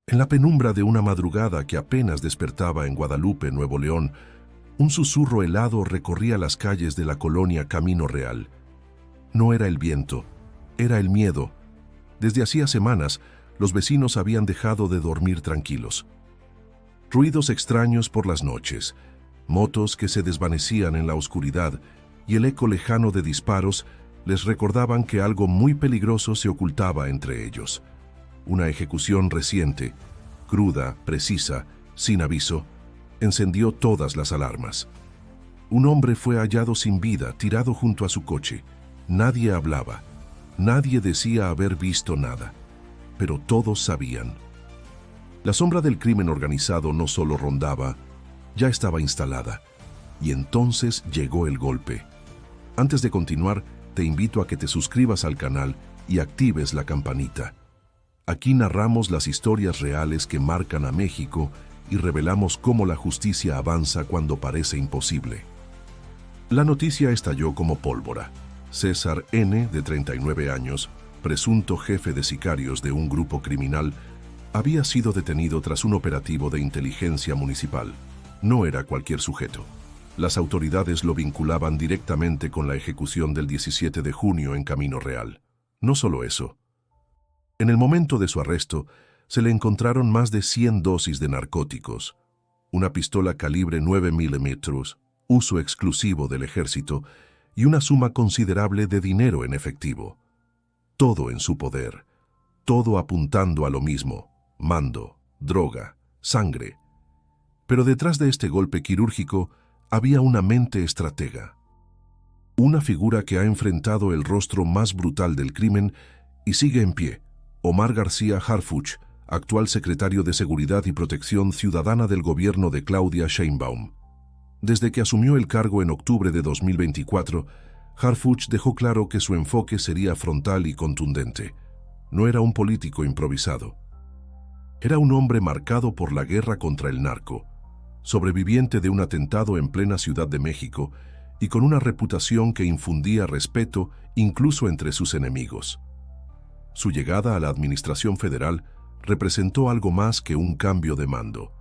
En la penumbra de una madrugada que apenas despertaba en Guadalupe, Nuevo León, un susurro helado recorría las calles de la colonia Camino Real. No era el viento, era el miedo. Desde hacía semanas, los vecinos habían dejado de dormir tranquilos. Ruidos extraños por las noches, motos que se desvanecían en la oscuridad y el eco lejano de disparos les recordaban que algo muy peligroso se ocultaba entre ellos. Una ejecución reciente, cruda, precisa, sin aviso, encendió todas las alarmas. Un hombre fue hallado sin vida, tirado junto a su coche. Nadie hablaba, nadie decía haber visto nada, pero todos sabían. La sombra del crimen organizado no solo rondaba, ya estaba instalada. Y entonces llegó el golpe. Antes de continuar, te invito a que te suscribas al canal y actives la campanita. Aquí narramos las historias reales que marcan a México y revelamos cómo la justicia avanza cuando parece imposible. La noticia estalló como pólvora. César N., de 39 años, presunto jefe de sicarios de un grupo criminal, había sido detenido tras un operativo de inteligencia municipal. No era cualquier sujeto. Las autoridades lo vinculaban directamente con la ejecución del 17 de junio en Camino Real. No solo eso. En el momento de su arresto, se le encontraron más de 100 dosis de narcóticos, una pistola calibre 9 milímetros, uso exclusivo del ejército, y una suma considerable de dinero en efectivo. Todo en su poder, todo apuntando a lo mismo: mando, droga, sangre. Pero detrás de este golpe quirúrgico había una mente estratega. Una figura que ha enfrentado el rostro más brutal del crimen y sigue en pie: Omar García Harfuch, actual secretario de Seguridad y Protección Ciudadana del gobierno de Claudia Sheinbaum. Desde que asumió el cargo en octubre de 2024, Harfuch dejó claro que su enfoque sería frontal y contundente. No era un político improvisado. Era un hombre marcado por la guerra contra el narco, sobreviviente de un atentado en plena Ciudad de México y con una reputación que infundía respeto incluso entre sus enemigos. Su llegada a la administración federal representó algo más que un cambio de mando.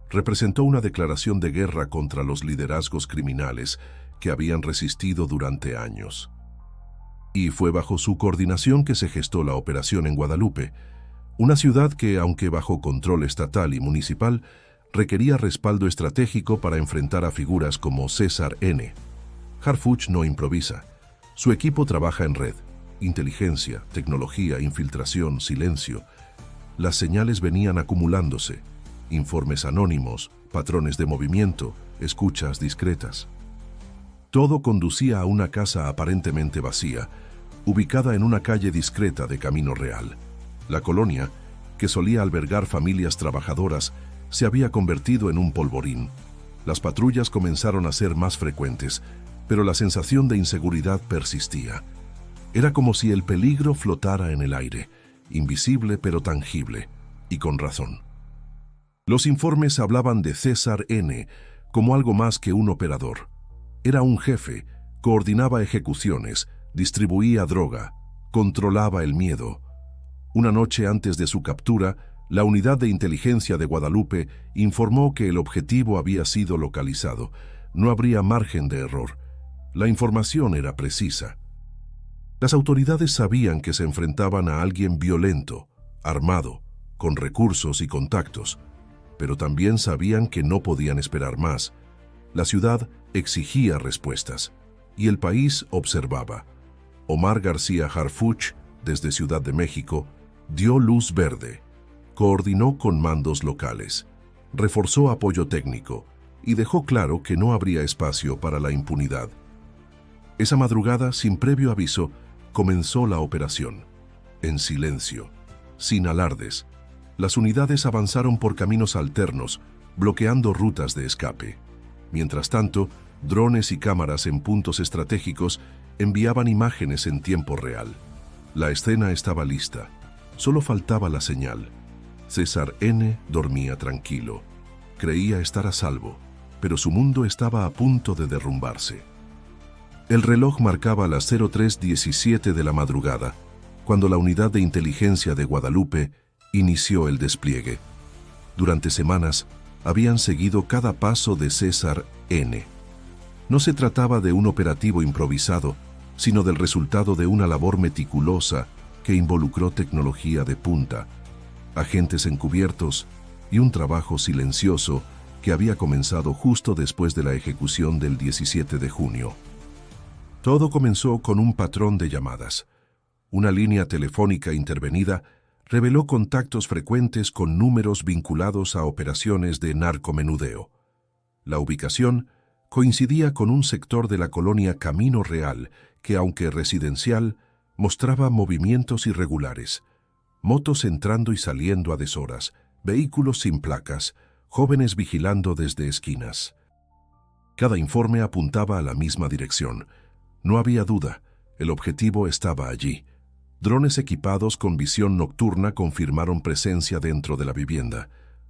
Representó una declaración de guerra contra los liderazgos criminales que habían resistido durante años. Y fue bajo su coordinación que se gestó la operación en Guadalupe, una ciudad que, aunque bajo control estatal y municipal, requería respaldo estratégico para enfrentar a figuras como César N. Harfuch no improvisa. Su equipo trabaja en red. Inteligencia, tecnología, infiltración, silencio. Las señales venían acumulándose. Informes anónimos, patrones de movimiento, escuchas discretas. Todo conducía a una casa aparentemente vacía, ubicada en una calle discreta de Camino Real. La colonia, que solía albergar familias trabajadoras, se había convertido en un polvorín. Las patrullas comenzaron a ser más frecuentes, pero la sensación de inseguridad persistía. Era como si el peligro flotara en el aire, invisible pero tangible, y con razón. Los informes hablaban de César N. como algo más que un operador. Era un jefe, coordinaba ejecuciones, distribuía droga, controlaba el miedo. Una noche antes de su captura, la Unidad de Inteligencia de Guadalupe informó que el objetivo había sido localizado. No habría margen de error. La información era precisa. Las autoridades sabían que se enfrentaban a alguien violento, armado, con recursos y contactos, pero también sabían que no podían esperar más. La ciudad exigía respuestas, y el país observaba. Omar García Harfuch, desde Ciudad de México, dio luz verde, coordinó con mandos locales, reforzó apoyo técnico y dejó claro que no habría espacio para la impunidad. Esa madrugada, sin previo aviso, comenzó la operación. En silencio, sin alardes, las unidades avanzaron por caminos alternos, bloqueando rutas de escape. Mientras tanto, drones y cámaras en puntos estratégicos enviaban imágenes en tiempo real. La escena estaba lista. Solo faltaba la señal. César N. dormía tranquilo. Creía estar a salvo, pero su mundo estaba a punto de derrumbarse. El reloj marcaba las 03:17 de la madrugada, cuando la Unidad de Inteligencia de Guadalupe inició el despliegue. Durante semanas, habían seguido cada paso de César N. No se trataba de un operativo improvisado, sino del resultado de una labor meticulosa que involucró tecnología de punta, agentes encubiertos y un trabajo silencioso que había comenzado justo después de la ejecución del 17 de junio. Todo comenzó con un patrón de llamadas. Una línea telefónica intervenida reveló contactos frecuentes con números vinculados a operaciones de narcomenudeo. La ubicación coincidía con un sector de la colonia Camino Real que, aunque residencial, mostraba movimientos irregulares. Motos entrando y saliendo a deshoras, vehículos sin placas, jóvenes vigilando desde esquinas. Cada informe apuntaba a la misma dirección. No había duda, el objetivo estaba allí. Drones equipados con visión nocturna confirmaron presencia dentro de la vivienda.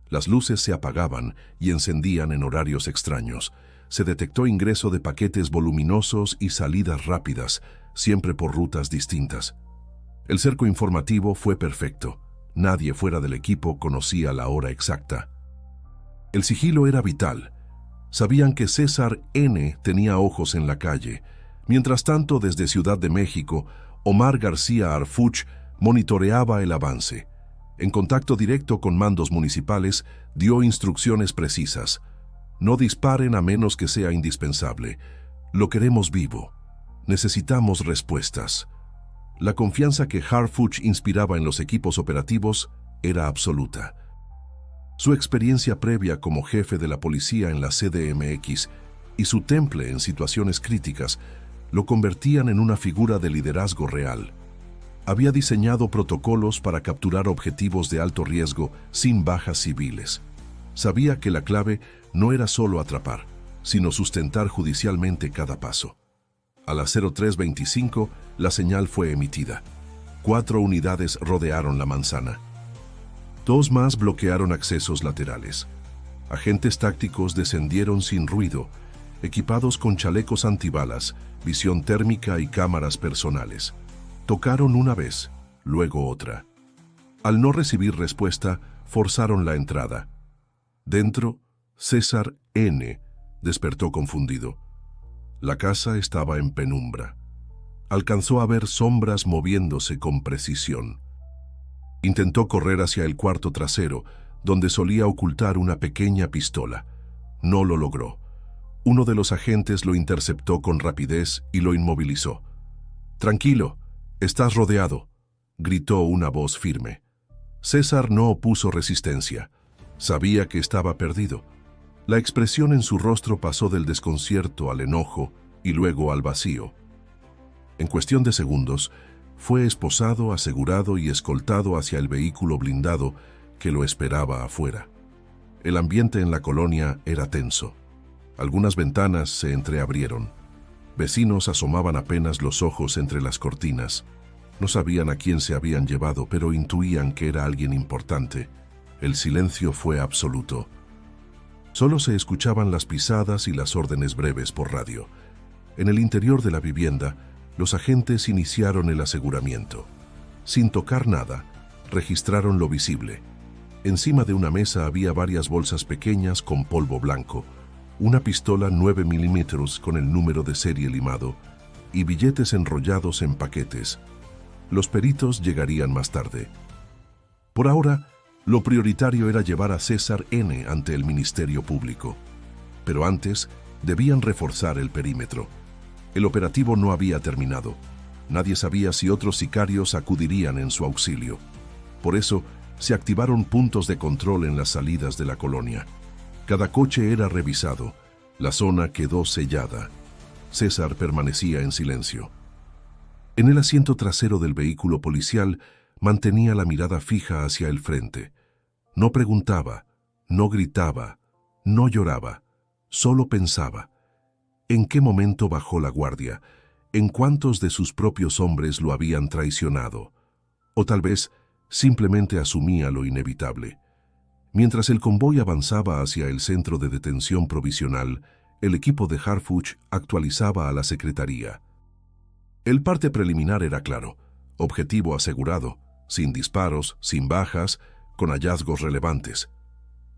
Las luces se apagaban y encendían en horarios extraños. Se detectó ingreso de paquetes voluminosos y salidas rápidas, siempre por rutas distintas. El cerco informativo fue perfecto. Nadie fuera del equipo conocía la hora exacta. El sigilo era vital. Sabían que César N. tenía ojos en la calle. Mientras tanto, desde Ciudad de México, Omar García Harfuch monitoreaba el avance. En contacto directo con mandos municipales, dio instrucciones precisas. No disparen a menos que sea indispensable. Lo queremos vivo. Necesitamos respuestas. La confianza que Harfuch inspiraba en los equipos operativos era absoluta. Su experiencia previa como jefe de la policía en la CDMX y su temple en situaciones críticas lo convertían en una figura de liderazgo real. Había diseñado protocolos para capturar objetivos de alto riesgo sin bajas civiles. Sabía que la clave no era solo atrapar, sino sustentar judicialmente cada paso. A las 03:25, la señal fue emitida. 4 unidades rodearon la manzana. 2 más bloquearon accesos laterales. Agentes tácticos descendieron sin ruido, equipados con chalecos antibalas, visión térmica y cámaras personales. Tocaron una vez, luego otra. Al no recibir respuesta, forzaron la entrada. Dentro, César N. despertó confundido. La casa estaba en penumbra. Alcanzó a ver sombras moviéndose con precisión. Intentó correr hacia el cuarto trasero, donde solía ocultar una pequeña pistola. No lo logró. Uno de los agentes lo interceptó con rapidez y lo inmovilizó. «Tranquilo, estás rodeado», gritó una voz firme. César no opuso resistencia. Sabía que estaba perdido. La expresión en su rostro pasó del desconcierto al enojo y luego al vacío. En cuestión de segundos, fue esposado, asegurado y escoltado hacia el vehículo blindado que lo esperaba afuera. El ambiente en la colonia era tenso. Algunas ventanas se entreabrieron. Vecinos asomaban apenas los ojos entre las cortinas. No sabían a quién se habían llevado, pero intuían que era alguien importante. El silencio fue absoluto. Solo se escuchaban las pisadas y las órdenes breves por radio. En el interior de la vivienda, los agentes iniciaron el aseguramiento. Sin tocar nada, registraron lo visible. Encima de una mesa había varias bolsas pequeñas con polvo blanco, una pistola 9 milímetros con el número de serie limado y billetes enrollados en paquetes. Los peritos llegarían más tarde. Por ahora, lo prioritario era llevar a César N. ante el Ministerio Público. Pero antes, debían reforzar el perímetro. El operativo no había terminado. Nadie sabía si otros sicarios acudirían en su auxilio. Por eso, se activaron puntos de control en las salidas de la colonia. Cada coche era revisado. La zona quedó sellada. César permanecía en silencio. En el asiento trasero del vehículo policial mantenía la mirada fija hacia el frente. No preguntaba, no gritaba, no lloraba, solo pensaba. ¿En qué momento bajó la guardia? ¿En cuántos de sus propios hombres lo habían traicionado? O tal vez simplemente asumía lo inevitable. Mientras el convoy avanzaba hacia el centro de detención provisional, el equipo de Harfuch actualizaba a la secretaría. El parte preliminar era claro: objetivo asegurado, sin disparos, sin bajas, con hallazgos relevantes.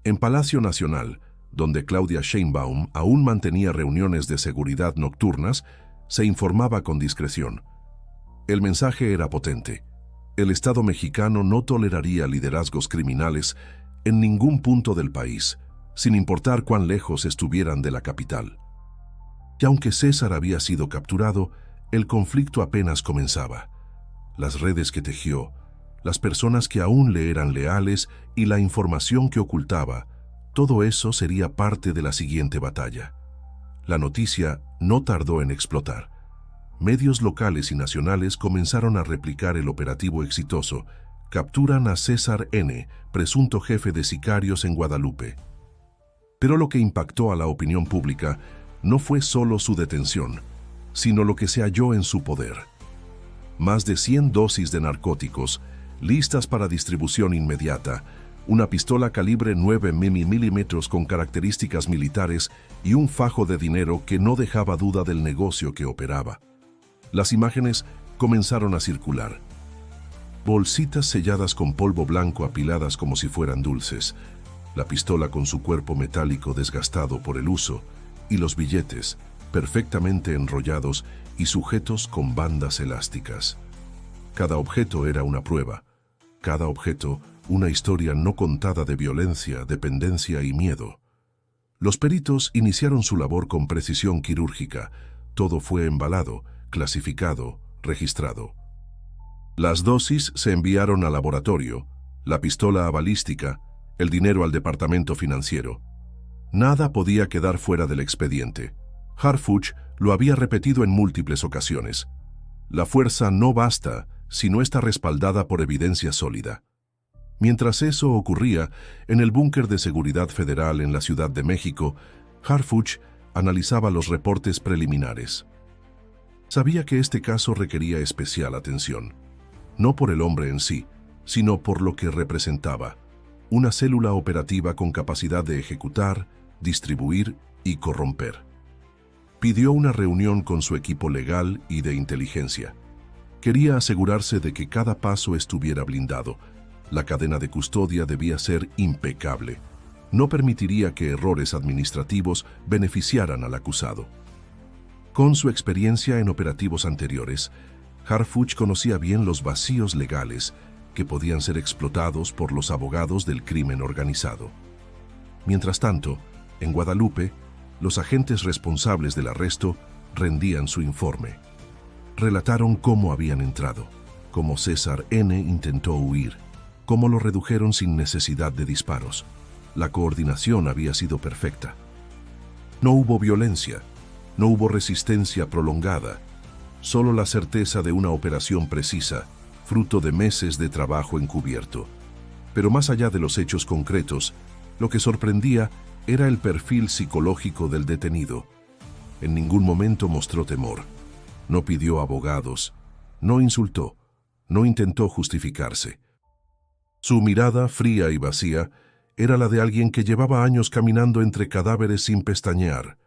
En Palacio Nacional, donde Claudia Sheinbaum aún mantenía reuniones de seguridad nocturnas, se informaba con discreción. El mensaje era potente. El Estado mexicano no toleraría liderazgos criminales en ningún punto del país, sin importar cuán lejos estuvieran de la capital. Y aunque César había sido capturado, el conflicto apenas comenzaba. Las redes que tejió, las personas que aún le eran leales y la información que ocultaba, todo eso sería parte de la siguiente batalla. La noticia no tardó en explotar. Medios locales y nacionales comenzaron a replicar el operativo exitoso. Capturan a César N., presunto jefe de sicarios en Guadalupe. Pero lo que impactó a la opinión pública no fue solo su detención, sino lo que se halló en su poder. Más de 100 dosis de narcóticos, listas para distribución inmediata, una pistola calibre 9 milímetros con características militares y un fajo de dinero que no dejaba duda del negocio que operaba. Las imágenes comenzaron a circular. Bolsitas selladas con polvo blanco apiladas como si fueran dulces, la pistola con su cuerpo metálico desgastado por el uso y los billetes perfectamente enrollados y sujetos con bandas elásticas. Cada objeto era una prueba, cada objeto una historia no contada de violencia, dependencia y miedo. Los peritos iniciaron su labor con precisión quirúrgica. Todo fue embalado, clasificado, registrado. Las dosis se enviaron al laboratorio, la pistola a balística, el dinero al departamento financiero. Nada podía quedar fuera del expediente. Harfuch lo había repetido en múltiples ocasiones. La fuerza no basta si no está respaldada por evidencia sólida. Mientras eso ocurría, en el búnker de seguridad federal en la Ciudad de México, Harfuch analizaba los reportes preliminares. Sabía que este caso requería especial atención, no por el hombre en sí, sino por lo que representaba, una célula operativa con capacidad de ejecutar, distribuir y corromper. Pidió una reunión con su equipo legal y de inteligencia. Quería asegurarse de que cada paso estuviera blindado. La cadena de custodia debía ser impecable. No permitiría que errores administrativos beneficiaran al acusado. Con su experiencia en operativos anteriores, Harfuch conocía bien los vacíos legales que podían ser explotados por los abogados del crimen organizado. Mientras tanto, en Guadalupe, los agentes responsables del arresto rendían su informe. Relataron cómo habían entrado, cómo César N. intentó huir, cómo lo redujeron sin necesidad de disparos. La coordinación había sido perfecta. No hubo violencia, no hubo resistencia prolongada, solo la certeza de una operación precisa, fruto de meses de trabajo encubierto. Pero más allá de los hechos concretos, lo que sorprendía era el perfil psicológico del detenido. En ningún momento mostró temor, no pidió abogados, no insultó, no intentó justificarse. Su mirada, fría y vacía, era la de alguien que llevaba años caminando entre cadáveres sin pestañear.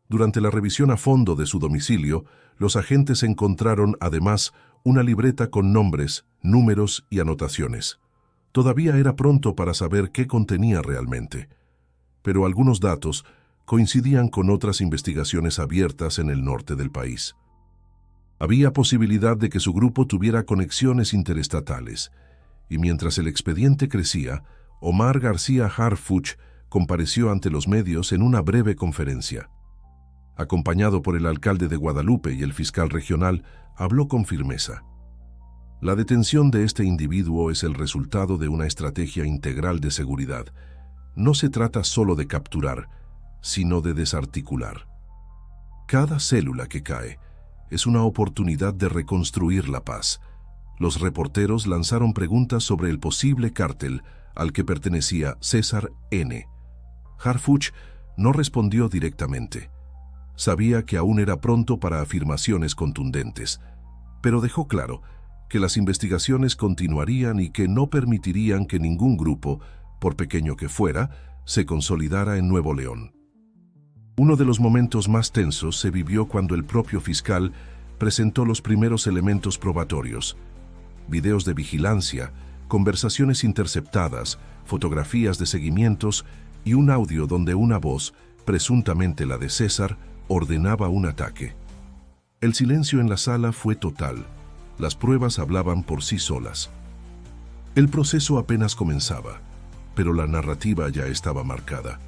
Durante la revisión a fondo de su domicilio, los agentes encontraron, además, una libreta con nombres, números y anotaciones. Todavía era pronto para saber qué contenía realmente, pero algunos datos coincidían con otras investigaciones abiertas en el norte del país. Había posibilidad de que su grupo tuviera conexiones interestatales, y mientras el expediente crecía, Omar García Harfuch compareció ante los medios en una breve conferencia. Acompañado por el alcalde de Guadalupe y el fiscal regional, habló con firmeza. La detención de este individuo es el resultado de una estrategia integral de seguridad. No se trata solo de capturar, sino de desarticular. Cada célula que cae es una oportunidad de reconstruir la paz. Los reporteros lanzaron preguntas sobre el posible cártel al que pertenecía César N. Harfuch no respondió directamente. Sabía que aún era pronto para afirmaciones contundentes, pero dejó claro que las investigaciones continuarían y que no permitirían que ningún grupo, por pequeño que fuera, se consolidara en Nuevo León. Uno de los momentos más tensos se vivió cuando el propio fiscal presentó los primeros elementos probatorios: videos de vigilancia, conversaciones interceptadas, fotografías de seguimientos y un audio donde una voz, presuntamente la de César, ordenaba un ataque. El silencio en la sala fue total. Las pruebas hablaban por sí solas. El proceso apenas comenzaba, pero la narrativa ya estaba marcada.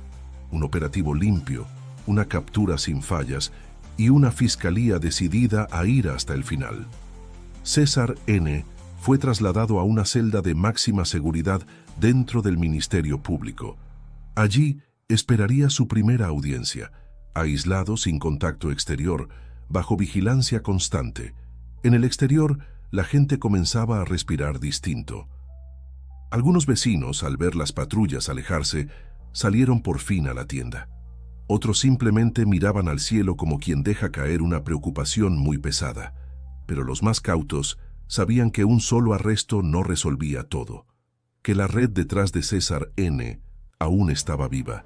Un operativo limpio, una captura sin fallas y una fiscalía decidida a ir hasta el final. César N. fue trasladado a una celda de máxima seguridad dentro del Ministerio Público. Allí esperaría su primera audiencia, aislado sin contacto exterior, bajo vigilancia constante. En el exterior, la gente comenzaba a respirar distinto. Algunos vecinos, al ver las patrullas alejarse, salieron por fin a la tienda. Otros simplemente miraban al cielo como quien deja caer una preocupación muy pesada. Pero los más cautos sabían que un solo arresto no resolvía todo, que la red detrás de César N. aún estaba viva,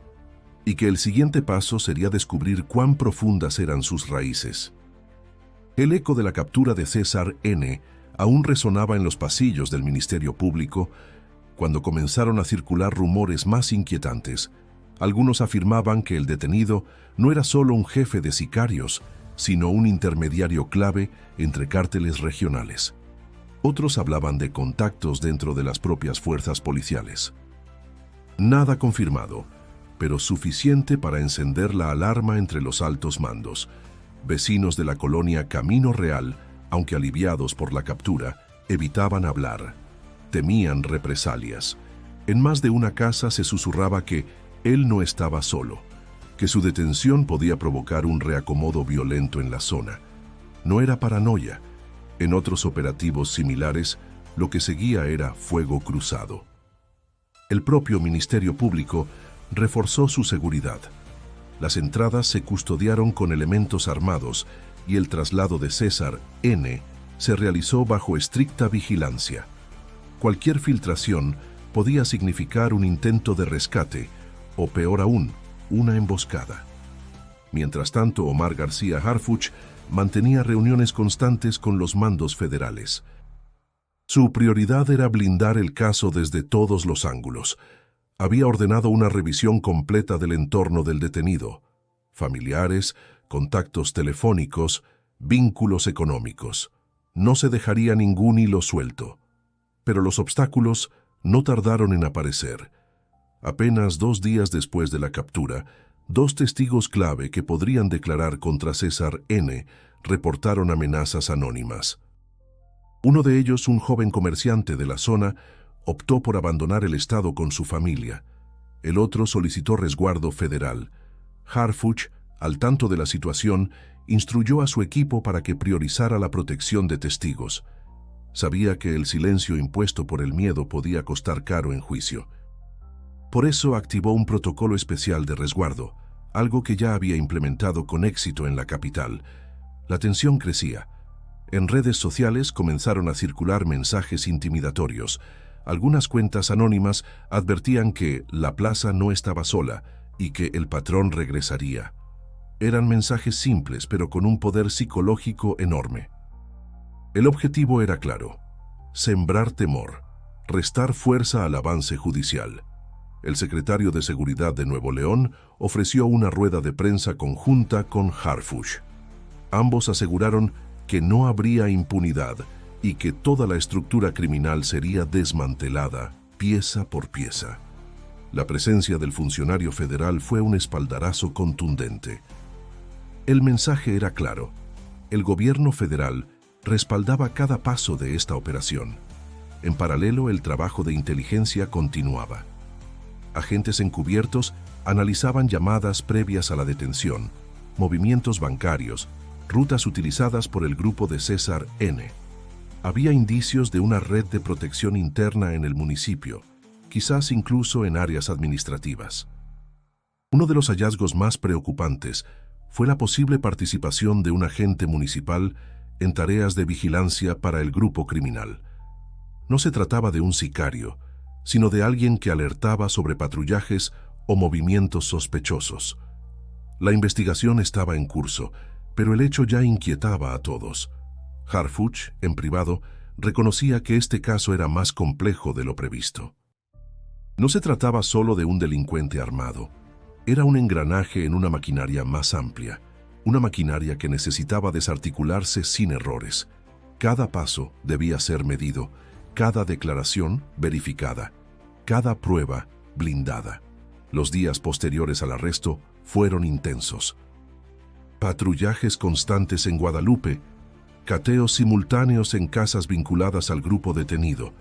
y que el siguiente paso sería descubrir cuán profundas eran sus raíces. El eco de la captura de César N. aún resonaba en los pasillos del Ministerio Público cuando comenzaron a circular rumores más inquietantes. Algunos afirmaban que el detenido no era solo un jefe de sicarios, sino un intermediario clave entre cárteles regionales. Otros hablaban de contactos dentro de las propias fuerzas policiales. Nada confirmado, pero suficiente para encender la alarma entre los altos mandos. Vecinos de la colonia Camino Real, aunque aliviados por la captura, evitaban hablar. Temían represalias. En más de una casa se susurraba que él no estaba solo, que su detención podía provocar un reacomodo violento en la zona. No era paranoia. En otros operativos similares, lo que seguía era fuego cruzado. El propio Ministerio Público reforzó su seguridad. Las entradas se custodiaron con elementos armados y el traslado de César N. se realizó bajo estricta vigilancia. Cualquier filtración podía significar un intento de rescate o, peor aún, una emboscada. Mientras tanto, Omar García Harfuch mantenía reuniones constantes con los mandos federales. Su prioridad era blindar el caso desde todos los ángulos. Había ordenado una revisión completa del entorno del detenido: familiares, contactos telefónicos, vínculos económicos. No se dejaría ningún hilo suelto. Pero los obstáculos no tardaron en aparecer. Apenas 2 días después de la captura, 2 testigos clave que podrían declarar contra César N. reportaron amenazas anónimas. Uno de ellos, un joven comerciante de la zona, optó por abandonar el estado con su familia. El otro solicitó resguardo federal. Harfuch, al tanto de la situación, instruyó a su equipo para que priorizara la protección de testigos. Sabía que el silencio impuesto por el miedo podía costar caro en juicio. Por eso activó un protocolo especial de resguardo, algo que ya había implementado con éxito en la capital. La tensión crecía. En redes sociales comenzaron a circular mensajes intimidatorios. Algunas cuentas anónimas advertían que la plaza no estaba sola y que el patrón regresaría. Eran mensajes simples, pero con un poder psicológico enorme. El objetivo era claro: sembrar temor, restar fuerza al avance judicial. El secretario de Seguridad de Nuevo León ofreció una rueda de prensa conjunta con Harfuch. Ambos aseguraron que no habría impunidad y que toda la estructura criminal sería desmantelada pieza por pieza. La presencia del funcionario federal fue un espaldarazo contundente. El mensaje era claro: el gobierno federal respaldaba cada paso de esta operación. En paralelo, el trabajo de inteligencia continuaba. Agentes encubiertos analizaban llamadas previas a la detención, movimientos bancarios, rutas utilizadas por el grupo de César N. Había indicios de una red de protección interna en el municipio, quizás incluso en áreas administrativas. Uno de los hallazgos más preocupantes fue la posible participación de un agente municipal en tareas de vigilancia para el grupo criminal. No se trataba de un sicario, sino de alguien que alertaba sobre patrullajes o movimientos sospechosos. La investigación estaba en curso, pero el hecho ya inquietaba a todos. Harfuch, en privado, reconocía que este caso era más complejo de lo previsto. No se trataba solo de un delincuente armado. Era un engranaje en una maquinaria más amplia, una maquinaria que necesitaba desarticularse sin errores. Cada paso debía ser medido, cada declaración verificada, cada prueba blindada. Los días posteriores al arresto fueron intensos. Patrullajes constantes en Guadalupe, cateos simultáneos en casas vinculadas al grupo detenido,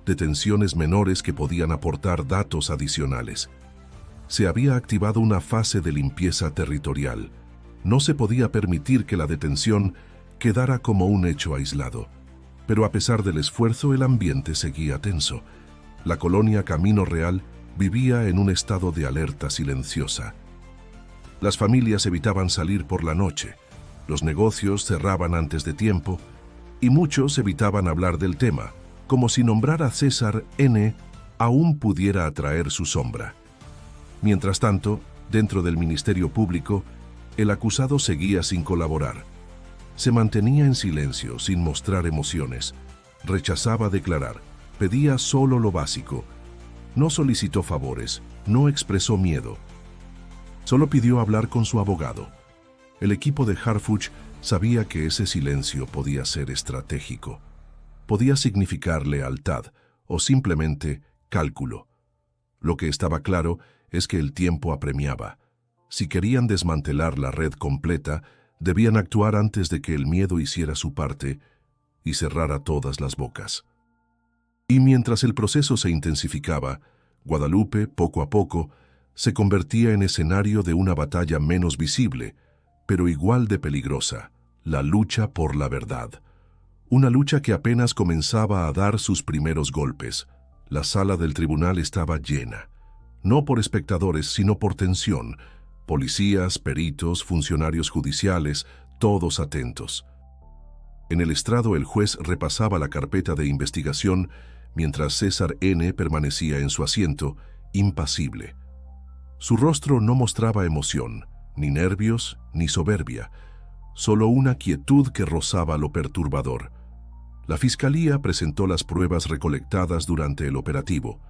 detenciones menores que podían aportar datos adicionales. Se había activado una fase de limpieza territorial. No se podía permitir que la detención quedara como un hecho aislado. Pero a pesar del esfuerzo, el ambiente seguía tenso. La colonia Camino Real vivía en un estado de alerta silenciosa. Las familias evitaban salir por la noche, los negocios cerraban antes de tiempo y muchos evitaban hablar del tema, como si nombrar a César N. aún pudiera atraer su sombra. Mientras tanto, dentro del Ministerio Público, el acusado seguía sin colaborar. Se mantenía en silencio, sin mostrar emociones. Rechazaba declarar, pedía solo lo básico. No solicitó favores, no expresó miedo. Solo pidió hablar con su abogado. El equipo de Harfuch sabía que ese silencio podía ser estratégico. Podía significar lealtad o simplemente cálculo. Lo que estaba claro es que el tiempo apremiaba. Si querían desmantelar la red completa, debían actuar antes de que el miedo hiciera su parte y cerrara todas las bocas. Y mientras el proceso se intensificaba, Guadalupe, poco a poco, se convertía en escenario de una batalla menos visible, pero igual de peligrosa, la lucha por la verdad. Una lucha que apenas comenzaba a dar sus primeros golpes. La sala del tribunal estaba llena, no por espectadores, sino por tensión. Policías, peritos, funcionarios judiciales, todos atentos. En el estrado el juez repasaba la carpeta de investigación mientras César N. permanecía en su asiento, impasible. Su rostro no mostraba emoción, ni nervios, ni soberbia, solo una quietud que rozaba lo perturbador. La fiscalía presentó las pruebas recolectadas durante el operativo: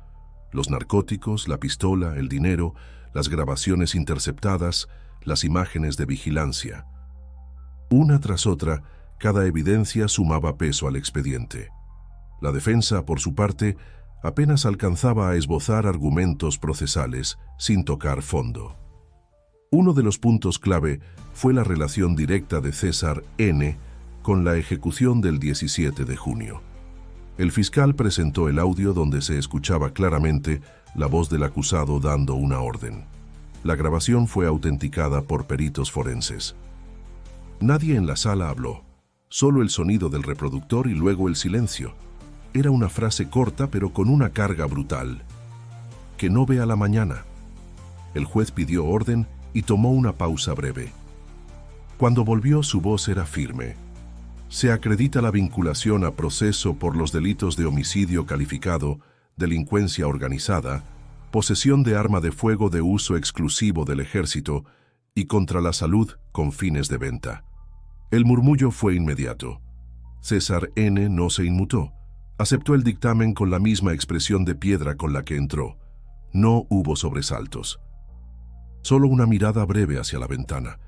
los narcóticos, la pistola, el dinero, las grabaciones interceptadas, las imágenes de vigilancia. Una tras otra, cada evidencia sumaba peso al expediente. La defensa, por su parte, apenas alcanzaba a esbozar argumentos procesales sin tocar fondo. Uno de los puntos clave fue la relación directa de César N. con la ejecución del 17 de junio. El fiscal presentó el audio donde se escuchaba claramente la voz del acusado dando una orden. La grabación fue autenticada por peritos forenses. Nadie en la sala habló, solo el sonido del reproductor y luego el silencio. Era una frase corta pero con una carga brutal. «Que no vea la mañana». El juez pidió orden y tomó una pausa breve. Cuando volvió, su voz era firme. Se acredita la vinculación a proceso por los delitos de homicidio calificado, delincuencia organizada, posesión de arma de fuego de uso exclusivo del ejército y contra la salud con fines de venta. El murmullo fue inmediato. César N. no se inmutó. Aceptó el dictamen con la misma expresión de piedra con la que entró. No hubo sobresaltos. Solo una mirada breve hacia la ventana,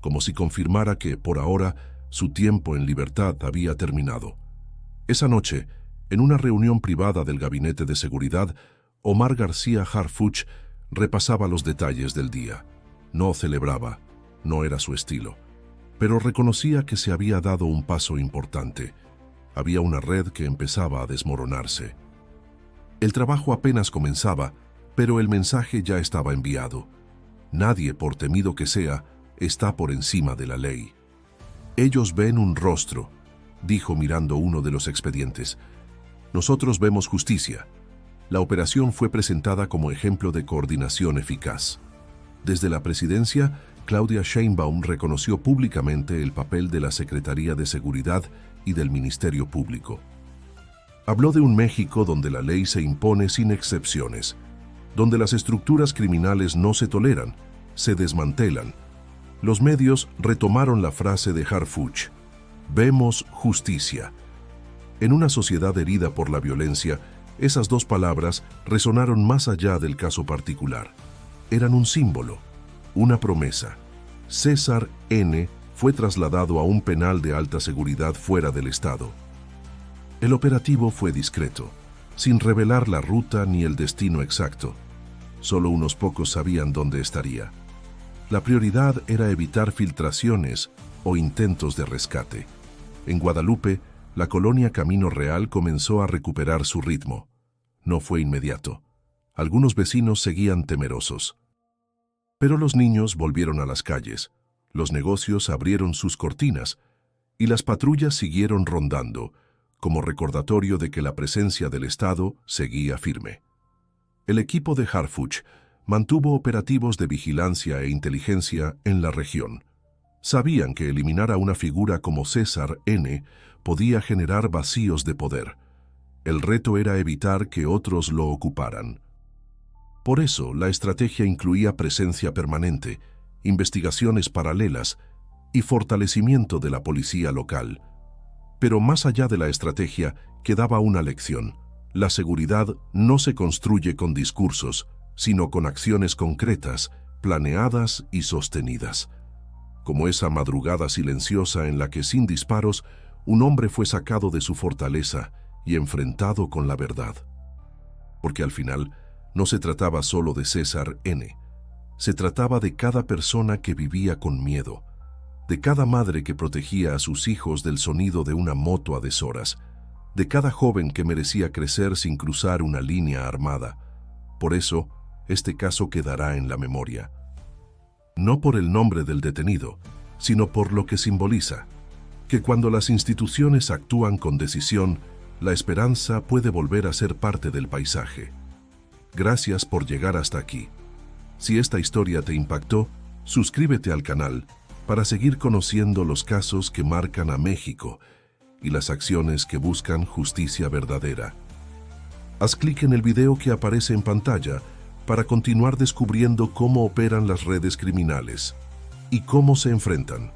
como si confirmara que, por ahora, su tiempo en libertad había terminado. Esa noche, en una reunión privada del Gabinete de Seguridad, Omar García Harfuch repasaba los detalles del día. No celebraba, no era su estilo, pero reconocía que se había dado un paso importante. Había una red que empezaba a desmoronarse. El trabajo apenas comenzaba, pero el mensaje ya estaba enviado. Nadie, por temido que sea, está por encima de la ley. Ellos ven un rostro, dijo mirando uno de los expedientes. Nosotros vemos justicia. La operación fue presentada como ejemplo de coordinación eficaz. Desde la presidencia, Claudia Sheinbaum reconoció públicamente el papel de la Secretaría de Seguridad y del Ministerio Público. Habló de un México donde la ley se impone sin excepciones, donde las estructuras criminales no se toleran, se desmantelan. Los medios retomaron la frase de Harfuch: «Vemos justicia». En una sociedad herida por la violencia, esas dos palabras resonaron más allá del caso particular. Eran un símbolo, una promesa. César N. fue trasladado a un penal de alta seguridad fuera del estado. El operativo fue discreto, sin revelar la ruta ni el destino exacto. Solo unos pocos sabían dónde estaría. La prioridad era evitar filtraciones o intentos de rescate. En Guadalupe, la colonia Camino Real comenzó a recuperar su ritmo. No fue inmediato. Algunos vecinos seguían temerosos. Pero los niños volvieron a las calles, los negocios abrieron sus cortinas y las patrullas siguieron rondando, como recordatorio de que la presencia del Estado seguía firme. El equipo de Harfuch mantuvo operativos de vigilancia e inteligencia en la región. Sabían que eliminar a una figura como César N. podía generar vacíos de poder. El reto era evitar que otros lo ocuparan. Por eso, la estrategia incluía presencia permanente, investigaciones paralelas y fortalecimiento de la policía local. Pero más allá de la estrategia, quedaba una lección. La seguridad no se construye con discursos, sino con acciones concretas, planeadas y sostenidas. Como esa madrugada silenciosa en la que, sin disparos, un hombre fue sacado de su fortaleza y enfrentado con la verdad. Porque al final, no se trataba solo de César N. Se trataba de cada persona que vivía con miedo, de cada madre que protegía a sus hijos del sonido de una moto a deshoras, de cada joven que merecía crecer sin cruzar una línea armada. Por eso, este caso quedará en la memoria. No por el nombre del detenido, sino por lo que simboliza, que cuando las instituciones actúan con decisión, la esperanza puede volver a ser parte del paisaje. Gracias por llegar hasta aquí. Si esta historia te impactó, suscríbete al canal para seguir conociendo los casos que marcan a México y las acciones que buscan justicia verdadera. Haz clic en el video que aparece en pantalla para continuar descubriendo cómo operan las redes criminales y cómo se enfrentan.